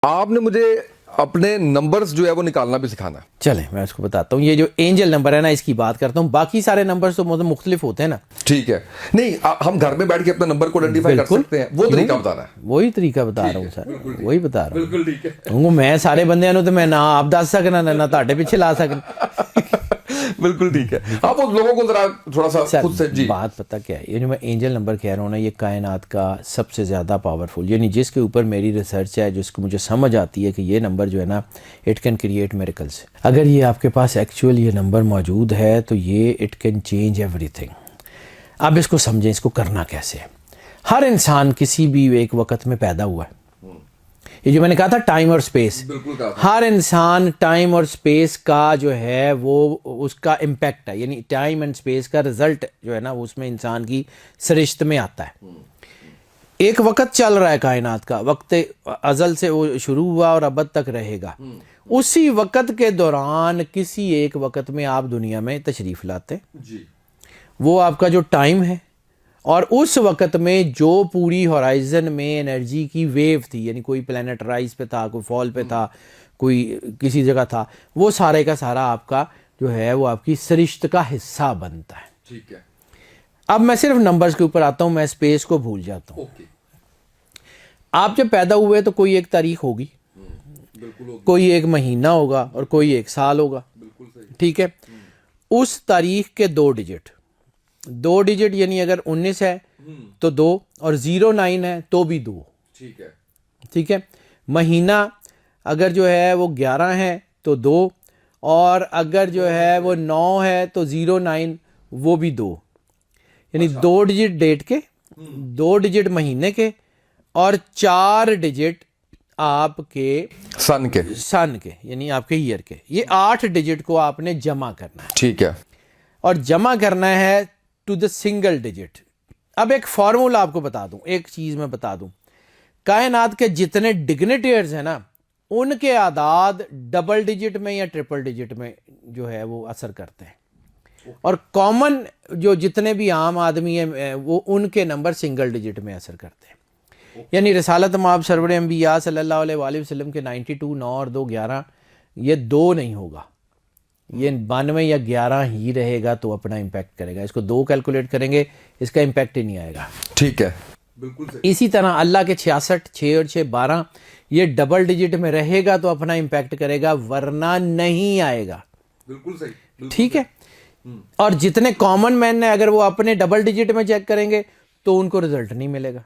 آپ نے مجھے اپنے نمبرز جو ہے وہ نکالنا بھی سکھانا ہے. چلیں میں اس کو بتاتا ہوں. یہ جو اینجل نمبر ہے نا اس کی بات کرتا ہوں. باقی سارے نمبرز تو مختلف ہوتے ہیں نا. ٹھیک ہے, نہیں ہم گھر میں بیٹھ کے اپنے نمبر کو آئیڈینٹیفائی کر سکتے ہیں, وہ طریقہ بتانا ہے. وہی طریقہ بتا رہا ہوں سر, وہی بتا رہا ہوں. بالکل ٹھیک ہے. میں سارے بندیاں نوں تے میں نہ آپ دس سکنا نہ تہاڈے پیچھے لا سکنا. بالکل ٹھیک ہے. آپ اس لوگوں کو ذرا تھوڑا سا خود سے جی بات پتہ کیا ہے, یہ جو میں اینجل نمبر کہہ رہا ہوں نا, یہ کائنات کا سب سے زیادہ پاورفل, یعنی جس کے اوپر میری ریسرچ ہے, جس کو مجھے سمجھ آتی ہے کہ یہ نمبر جو ہے نا اٹ کین کریٹ میریکلز. اگر یہ آپ کے پاس ایکچوئل یہ نمبر موجود ہے تو یہ it can change every thing. اب اس کو سمجھیں, اس کو کرنا کیسے ہے. ہر انسان کسی بھی ایک وقت میں پیدا ہوا ہے. یہ جو میں نے کہا تھا ٹائم اور سپیس, ہر انسان ٹائم اور سپیس کا جو ہے وہ اس کا امپیکٹ ہے, یعنی ٹائم اینڈ سپیس کا رزلٹ جو ہے نا اس میں انسان کی سرشت میں آتا ہے. ایک وقت چل رہا ہے کائنات کا, وقت ازل سے وہ شروع ہوا اور ابد تک رہے گا. اسی وقت کے دوران کسی ایک وقت میں آپ دنیا میں تشریف لاتے, وہ آپ کا جو ٹائم ہے, اور اس وقت میں جو پوری ہورائزن میں انرجی کی ویو تھی, یعنی کوئی پلینٹ رائز پہ تھا, کوئی فال پہ تھا, کوئی کسی جگہ تھا, وہ سارے کا سارا آپ کا جو ہے وہ آپ کی سرشت کا حصہ بنتا ہے. ٹھیک ہے. اب میں صرف نمبرز کے اوپر آتا ہوں, میں اسپیس کو بھول جاتا ہوں. آپ جب پیدا ہوئے تو کوئی ایک تاریخ ہوگی, کوئی ایک مہینہ ہوگا اور کوئی ایک سال ہوگا. ٹھیک ہے. اس تاریخ کے 2 ڈیجٹ یعنی اگر 19 ہے تو 2, اور 09 ہے تو بھی 2. ٹھیک ہے. مہینہ اگر جو ہے وہ 11 ہے تو 2, اور اگر جو ہے وہ 9 ہے تو 09 وہ بھی 2. یعنی 2 ڈیجٹ ڈیٹ کے, 2 ڈیجٹ مہینے کے, اور 4 ڈیجٹ آپ کے سن کے یعنی آپ کے ایئر کے. یہ 8 ڈیجٹ کو آپ نے جمع کرنا ہے. ٹھیک ہے. اور جمع کرنا ہے ٹو دا سنگل ڈیجٹ. اب ایک فارمولا آپ کو بتا دوں, ایک چیز میں بتا دوں, کائنات کے جتنے ڈگنیٹیئرز ہیں نا ان کے اعداد ڈبل ڈیجٹ میں یا ٹرپل ڈیجٹ میں جو ہے وہ اثر کرتے ہیں, اور کامن جو جتنے بھی عام آدمی ہیں وہ ان کے نمبر سنگل ڈیجٹ میں اثر کرتے ہیں. یعنی رسالت مآب سرور انبیاء صلی اللہ علیہ وآلہ وسلم کے 92 9 اور 2 11 یہ 2 نہیں ہوگا, یہ 92 یا 11 ہی رہے گا تو اپنا امپیکٹ کرے گا. اس کو 2 کیلکولیٹ کریں گے اس کا امپیکٹ ہی نہیں آئے گا. ٹھیک ہے. اسی طرح اللہ کے 66 6 اور 6 12 یہ ڈبل ڈیجٹ میں رہے گا تو اپنا امپیکٹ کرے گا, ورنہ نہیں آئے گا. بالکل صحیح. ٹھیک ہے. اور جتنے کامن مین ہیں اگر وہ اپنے ڈبل ڈیجٹ میں چیک کریں گے تو ان کو رزلٹ نہیں ملے گا.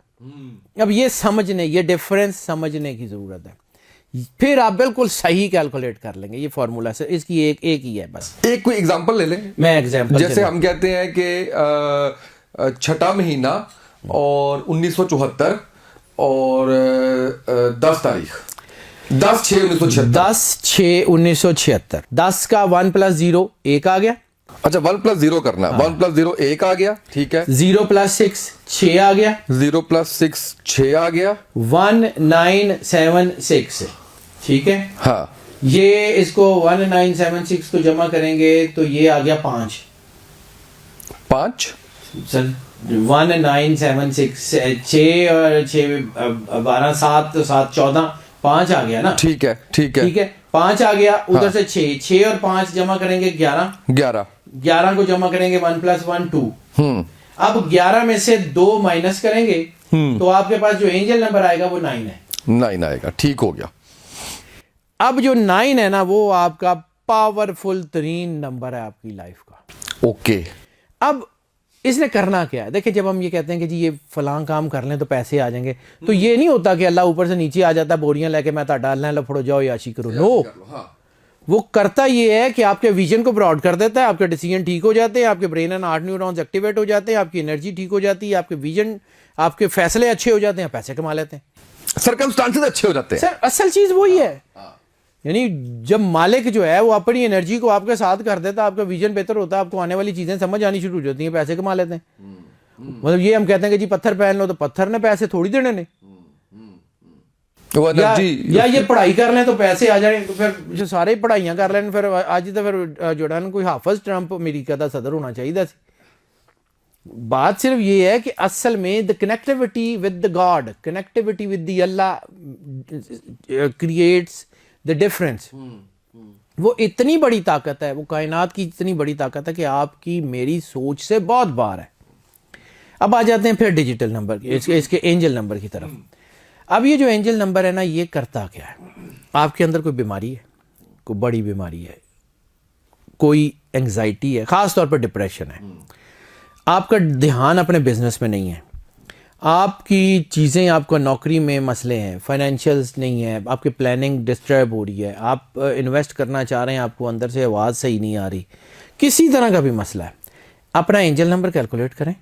اب یہ سمجھنے, یہ ڈیفرنس سمجھنے کی ضرورت ہے, پھر آپ بالکل صحیح کیلکولیٹ کر لیں گے. یہ فارمولا سے اس کی ایک ہی ہے بس. ایک کوئی ایگزامپل لے لیں. میں ایگزامپل, جیسے ہم کہتے ہیں کہ 6 مہینہ اور 1974 اور 10 تاریخ 10/6/1976. 10 کا 1 + 0 1 آ گیا. اچھا 1 + 0 کرنا ہے. 1 + 0 1 آ گیا. ٹھیک ہے. 0 + 6 6 آ گیا. 0 + 6 6 آ گیا. 1976. ٹھیک ہے. ہاں, یہ اس کو 1976 کو جمع کریں گے تو یہ آ گیا 5. 5 سر 1976 6 اور 6 12 7 تو 7 14 5 آ گیا نا. ٹھیک ہے. ٹھیک ہے. ٹھیک ہے. 5 آ گیا. ادھر سے 6 اور 5 جمع کریں گے 11 کو جمع کریں گے 1 + 1 2. اب 11 میں سے 2 مائنس کریں گے تو آپ کے پاس جو اینجل نمبر آئے گا وہ 9 ہے. 9 آئے گا. ٹھیک ہو گیا. اب جو 9 ہے نا وہ آپ کا پاورفل ترین نمبر ہے آپ کی لائف کا. اوکے. اب اس نے کرنا کیا ہے, دیکھیں جب ہم یہ کہتے ہیں کہ جی یہ فلاں کام کر لیں تو پیسے آ جائیں گے, تو یہ نہیں ہوتا کہ اللہ اوپر سے نیچے آ جاتا بوریاں لے کے میں تا ڈالنا ہے لپڑو جاؤ یاشی کرو. نو, وہ کرتا یہ ہے کہ آپ کے ویژن کو براڈ کر دیتا ہے, آپ کے ڈیسیژن ٹھیک ہو جاتے ہیں, آپ کے brain and heart neurons activate ہو جاتے ہیں, آپ کی انرجی ٹھیک ہو جاتی ہے, آپ کے ویژن آپ کے فیصلے اچھے ہو جاتے ہیں, پیسے کما لیتے ہیں, سرکمسٹانسز اچھے ہو جاتے ہیں. سر اصل چیز وہی ہے. یعنی جب مالک جو ہے وہ اپنی انرجی کو آپ کے ساتھ کر دیتا ہے, آپ کا ویژن بہتر ہوتا ہے, آپ کو آنے والی چیزیں سمجھ آنی شروع ہو جاتی ہیں, پیسے کما لیتے ہیں. مطلب یہ ہم کہتے ہیں کہ جی پتھر پہن لو تو پتھر نے پیسے تھوڑی دینے نے, یا یہ پڑھائی کر لیں تو پیسے آ جائیں, تو پھر سارے پڑھائیاں کر لیں پھر آج تو پھر جو ہے کوئی حافظ ٹرمپ امریکہ کا صدر ہونا چاہیے سی. بات صرف یہ ہے کہ اصل میں the connectivity with the God, connectivity with the Allah creates the difference. وہ اتنی بڑی طاقت ہے، وہ کائنات کی اتنی بڑی طاقت ہے کہ آپ کی میری سوچ سے بہت باہر ہے. اب آ جاتے ہیں پھر ڈیجیٹل نمبر اس کے اینجل نمبر کی طرف. اب یہ جو اینجل نمبر ہے نا، یہ کرتا کیا ہے؟ آپ کے اندر کوئی بیماری ہے، کوئی بڑی بیماری ہے، کوئی انگزائٹی ہے، خاص طور پر ڈپریشن ہے، آپ کا دھیان اپنے بزنس میں نہیں ہے، آپ کی چیزیں، آپ کو نوکری میں مسئلے ہیں، فائنینشیلز نہیں ہے، آپ کی پلاننگ ڈسٹرب ہو رہی ہے، آپ انویسٹ کرنا چاہ رہے ہیں، آپ کو اندر سے آواز صحیح نہیں آ رہی، کسی طرح کا بھی مسئلہ ہے، اپنا اینجل نمبر کیلکولیٹ کریں.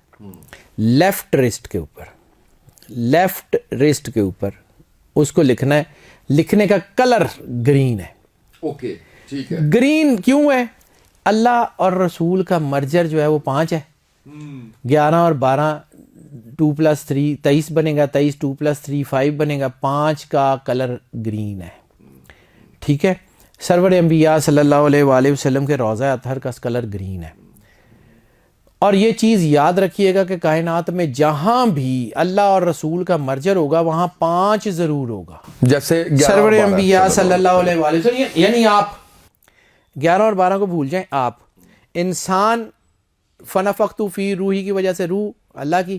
لیفٹ ریسٹ کے اوپر، لیفٹ ریسٹ کے اوپر اس کو لکھنا ہے. لکھنے کا کلر گرین ہے. اوکے ٹھیک ہے. گرین کیوں ہے؟ اللہ اور رسول کا مرجر جو ہے وہ 5 ہے. 11 اور 12 2+3 23 بنے گا، 23 2+3 5 بنے گا. 5 کا کلر گرین ہے. ٹھیک ہے. سرور انبیاء صلی اللہ علیہ وآلہ وسلم کے روضہ اطہر کا کلر گرین ہے. اور یہ چیز یاد رکھیے گا کہ کائنات میں جہاں بھی اللہ اور رسول کا مرجر ہوگا وہاں 5 ضرور ہوگا. جیسے سرور انبیاء صلی اللہ علیہ وآلہ وسلم، یعنی آپ 11 اور 12 کو بھول جائیں. آپ انسان فنفخت فی روحی کی وجہ سے روح اللہ کی،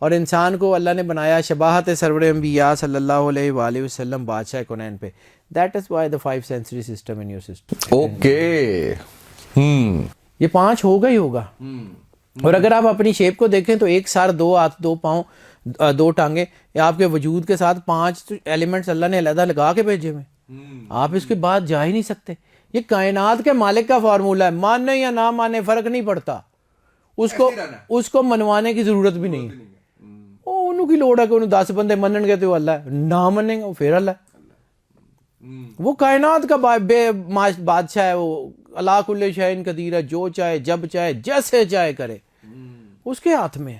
اور انسان کو اللہ نے بنایا شباہت سرور انبیاء صلی اللہ علیہ وآلہ وسلم بادشاہ کونین پہ. That is why the 5 sensory system in your system. Okay. یہ 5 ہوگا ہی ہوگا. اور اگر آپ اپنی شیپ کو دیکھیں تو 1 سر 2 ہاتھ 2 پاؤں 2 ٹانگیں، یا آپ کے وجود کے ساتھ 5 ایلیمنٹس اللہ نے علیحدہ لگا کے بھیجے ہوئے. آپ اس کے بعد جا ہی نہیں سکتے. یہ کائنات کے مالک کا فارمولہ ہے. ماننے یا نہ ماننے فرق نہیں پڑتا. اس کو منوانے کی ضرورت بھی نہیں ہے. انہوں کی لوڑ ہے کہ انہوں 10 بندے منن گے تو اللہ ہے، نہ منیں گے پھر اللہ ہے. وہ کائنات کا بادشاہ ہے. وہ اللہ کل شیء قدیر ہے. جو چاہے جب چاہے جیسے چاہے کرے، اس کے ہاتھ میں ہے.